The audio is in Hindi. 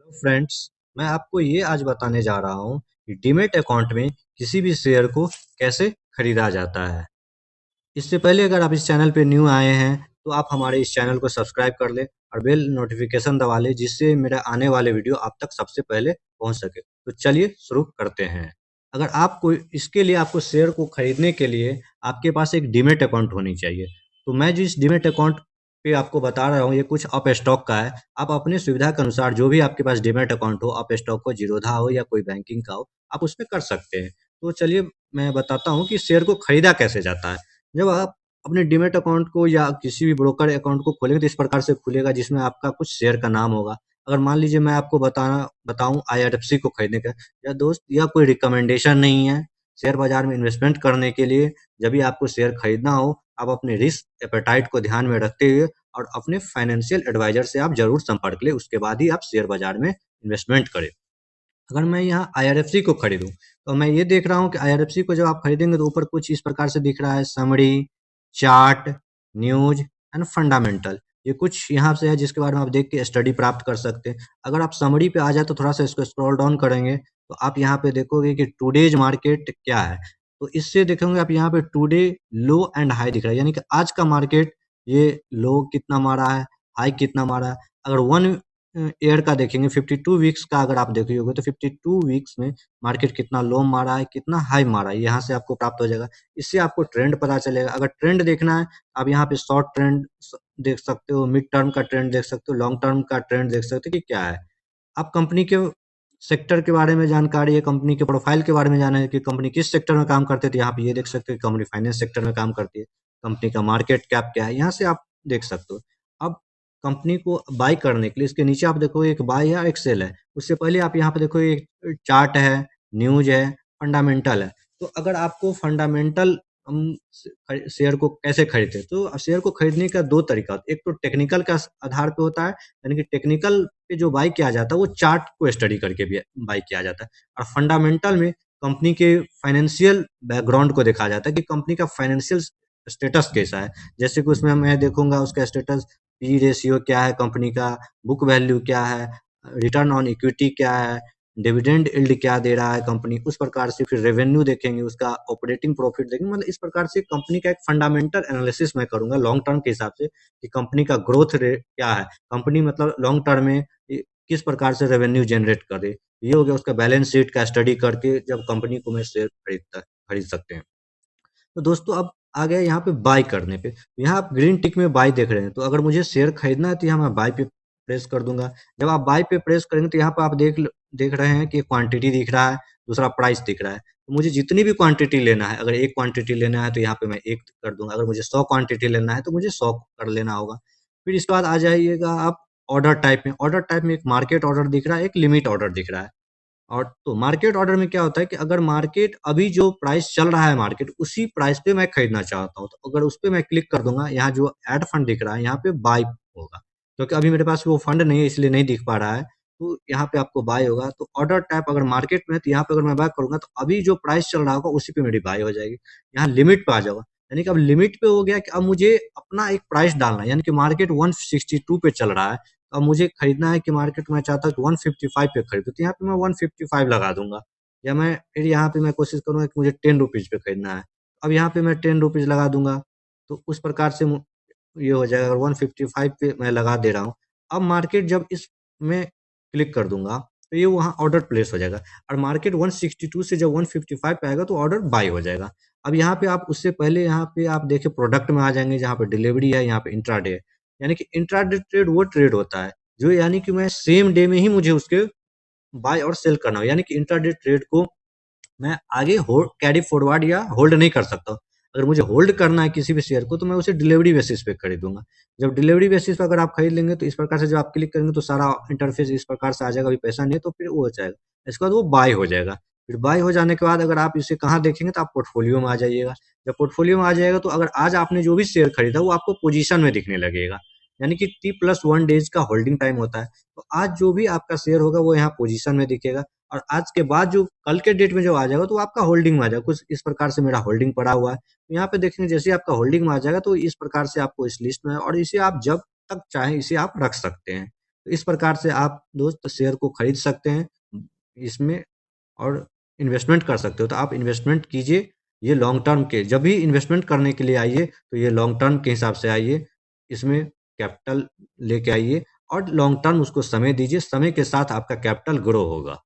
फ्रेंड्स, मैं आपको ये आज बताने जा रहा हूँ कि डीमैट अकाउंट में किसी भी शेयर को कैसे खरीदा जाता है। इससे पहले अगर आप इस चैनल पे न्यू आए हैं तो आप हमारे इस चैनल को सब्सक्राइब कर लें और बेल नोटिफिकेशन दबा लें, जिससे मेरा आने वाले वीडियो आप तक सबसे पहले पहुंच सके। तो चलिए शुरू करते हैं। अगर आपको इसके लिए आपको शेयर को खरीदने के लिए आपके पास एक डीमैट अकाउंट होनी चाहिए। तो मैं जिस डीमैट अकाउंट पे आपको बता रहा हूँ ये कुछ अप स्टॉक का है। आप अपनी सुविधा के अनुसार जो भी आपके पास डीमैट अकाउंट हो, अप स्टॉक हो, जीरोधा हो या कोई बैंकिंग का हो, आप उसमें कर सकते हैं। तो चलिए मैं बताता हूँ कि शेयर को खरीदा कैसे जाता है। जब आप अपने डीमैट अकाउंट को या किसी भी ब्रोकर अकाउंट को खोलेंगे तो इस प्रकार से खुलेगा, जिसमें आपका कुछ शेयर का नाम होगा। अगर मान लीजिए मैं आपको बताऊं आईआरएफसी को खरीदने का, या दोस्त यह कोई रिकमेंडेशन नहीं है। शेयर बाजार में इन्वेस्टमेंट करने के लिए जब भी आपको शेयर खरीदना हो, आप अपने रिस्क एपेटाइट को ध्यान में रखते हुए और अपने फाइनेंशियल एडवाइजर से आप जरूर संपर्क लें, उसके बाद ही आप शेयर बाजार में इन्वेस्टमेंट करें। अगर मैं यहाँ आईआरएफसी को खरीदूं तो मैं ये देख रहा हूँ कि आईआरएफसी को जब आप खरीदेंगे तो ऊपर कुछ इस प्रकार से दिख रहा है: summary, chart, news and fundamental. ये कुछ यहाँ से है जिसके बारे में आप देख के स्टडी प्राप्त कर सकते हैं। अगर आप समरी पे आ जाए तो थोड़ा सा इसको स्क्रॉल डाउन करेंगे तो आप यहाँ पे देखोगे कि टुडेज मार्केट क्या है। तो इससे देखेंगे आप यहाँ पे टुडे लो एंड हाई दिख रहा है, यानी कि आज का मार्केट ये लो कितना मारा है, हाई कितना मारा है। अगर वन ईयर का देखेंगे, 52 वीक्स का अगर आप देखे होगे तो 52 वीक्स में मार्केट कितना लो मारा है, कितना हाई मारा है, यहाँ से आपको प्राप्त हो जाएगा। इससे आपको ट्रेंड पता चलेगा। अगर ट्रेंड देखना है आप यहाँ पे शॉर्ट ट्रेंड देख सकते हो, मिड टर्म का ट्रेंड देख सकते हो, लॉन्ग टर्म का ट्रेंड देख सकते हो कि क्या है। आप कंपनी के सेक्टर के बारे में जानकारी है, कंपनी के प्रोफाइल के बारे में जाना है कि कंपनी किस सेक्टर में काम करती है, तो यहाँ पे ये देख सकते हो कंपनी फाइनेंस सेक्टर में काम करती है। कंपनी का मार्केट कैप क्या है, यहाँ से आप देख सकते हो। अब कंपनी को बाय करने के लिए इसके नीचे आप देखो एक बाय है, एक सेल है। उससे पहले आप यहाँ पे देखो एक चार्ट है, न्यूज है, फंडामेंटल है। तो अगर आपको फंडामेंटल हम शेयर को कैसे खरीदते हैं, तो शेयर को खरीदने का दो तरीका होता है। एक तो टेक्निकल का आधार पे होता है, यानी कि टेक्निकल पे जो बाय किया जाता है वो चार्ट को स्टडी करके भी बाय किया जाता है। और फंडामेंटल में कंपनी के फाइनेंशियल बैकग्राउंड को देखा जाता है कि कंपनी का फाइनेंशियल स्टेटस कैसा है। जैसे कि उसमें मैं देखूंगा उसका स्टेटस, पी रेशियो क्या है कंपनी का, बुक वैल्यू क्या है, रिटर्न ऑन इक्विटी क्या है, डिविडेंड यील्ड क्या दे रहा है कंपनी, उस प्रकार से फिर रेवेन्यू देखेंगे, उसका ऑपरेटिंग प्रॉफिट देखेंगे। मतलब इस प्रकार से कंपनी का एक फंडामेंटल एनालिसिस मैं करूंगा लॉन्ग टर्म के हिसाब से कि कंपनी का ग्रोथ रेट क्या है, कंपनी मतलब लॉन्ग टर्म में किस प्रकार से रेवेन्यू जनरेट करे। ये हो गया उसका बैलेंस शीट का स्टडी करके जब कंपनी को मैं शेयर खरीद सकते हैं। तो दोस्तों अब आ गए यहाँ पे बाय करने पे। यहाँ आप ग्रीन टिक में बाय देख रहे हैं, तो अगर मुझे शेयर खरीदना है तो यहाँ मैं बाय पे प्रेस कर दूंगा। जब आप बाय पे प्रेस करेंगे तो यहाँ पे आप देख रहे हैं कि क्वांटिटी दिख रहा है, दूसरा प्राइस दिख रहा है। तो मुझे जितनी भी क्वांटिटी लेना है, अगर एक क्वांटिटी लेना है तो यहाँ पे मैं एक कर दूंगा। अगर मुझे 100 क्वांटिटी लेना है तो मुझे 100 कर लेना होगा। फिर इसके बाद आ जाइएगा आप ऑर्डर टाइप में। ऑर्डर टाइप में एक मार्केट ऑर्डर दिख रहा है, एक लिमिट ऑर्डर दिख रहा है। और तो मार्केट ऑर्डर में क्या होता है कि अगर मार्केट अभी जो प्राइस चल रहा है मार्केट उसी प्राइस पे मैं खरीदना चाहता हूँ, तो अगर उस पे मैं क्लिक कर दूंगा, यहाँ जो ऐड फंड दिख रहा है यहाँ पे बाय होगा, क्योंकि अभी मेरे पास वो फंड नहीं है इसलिए नहीं दिख पा रहा है। तो यहाँ पे आपको बाय होगा। तो ऑर्डर टाइप अगर मार्केट में है तो यहाँ पे अगर मैं बाय करूंगा तो अभी जो प्राइस चल रहा होगा उसी पे मेरी बाय हो जाएगी। यहाँ लिमिट पे आ जाऊंगा, यानी कि अब लिमिट पे हो गया कि अब मुझे अपना एक प्राइस डालना है, यानी कि मार्केट 162 पे चल रहा है। अब मुझे खरीदना है कि मार्केट में चाहता हूँ कि 155 पे खरीदूँ, तो यहाँ पे मैं 155 लगा दूंगा। या मैं फिर यहाँ पे मैं कोशिश करूँगा कि मुझे 10 रुपीज़ पे खरीदना है। अब यहाँ पे मैं 10 रुपीज़ लगा दूंगा। तो उस प्रकार से ये हो जाएगा। अगर 155 पे मैं लगा दे रहा हूँ, अब मार्केट जब इसमें क्लिक कर दूंगा तो ये वहाँ ऑर्डर प्लेस हो जाएगा। और मार्केट 162 से जब 155 पे आएगा तो ऑर्डर बाय हो जाएगा। अब यहाँ पे आप उससे पहले यहाँ पे आप देखिए प्रोडक्ट में आ जाएंगे, जहाँ पे डिलीवरी है, यहाँ पे इंट्राडे है। यानी कि इंट्राडे ट्रेड वो ट्रेड होता है जो, यानी कि मैं सेम डे में ही मुझे उसके बाय और सेल करना हो, यानी कि इंट्राडे ट्रेड को मैं आगे होल्ड कैरी फॉरवर्ड या होल्ड नहीं कर सकता हूँ। अगर मुझे होल्ड करना है किसी भी शेयर को तो मैं उसे डिलीवरी बेसिस पे खरीदूंगा। जब डिलीवरी बेसिस पे अगर आप खरीद लेंगे तो इस प्रकार से जब आप क्लिक करेंगे तो सारा इंटरफेस इस प्रकार से आ जाएगा। अभी पैसा नहीं है तो फिर वो हो जाएगा, इसके बाद वो बाय हो जाएगा। फिर बाय हो जाने के बाद अगर आप इसे कहाँ देखेंगे तो आप पोर्टफोलियो में आ जाइएगा। जब पोर्टफोलियो में आ जाएगा तो अगर आज आपने जो भी शेयर खरीदा वो आपको पोजीशन में दिखने लगेगा, यानी कि T+1 डेज का होल्डिंग टाइम होता है। तो आज जो भी आपका शेयर होगा वो यहाँ पोजीशन में दिखेगा, और आज के बाद जो कल के डेट में जो आ जाएगा तो आपका होल्डिंग में आ जाएगा। कुछ इस प्रकार से मेरा होल्डिंग पड़ा हुआ है। तो यहाँ पे देखेंगे जैसे ही आपका होल्डिंग में आ जाएगा तो इस प्रकार से आपको इस लिस्ट में, और इसे आप जब तक चाहें इसे आप रख सकते हैं। तो इस प्रकार से आप दोस्त शेयर को खरीद सकते हैं इसमें और इन्वेस्टमेंट कर सकते हो। तो आप इन्वेस्टमेंट कीजिए, ये लॉन्ग टर्म के जब भी इन्वेस्टमेंट करने के लिए आइए तो ये लॉन्ग टर्म के हिसाब से आइए, इसमें कैपिटल लेके आइए और लॉन्ग टर्म उसको समय दीजिए, समय के साथ आपका कैपिटल ग्रो होगा।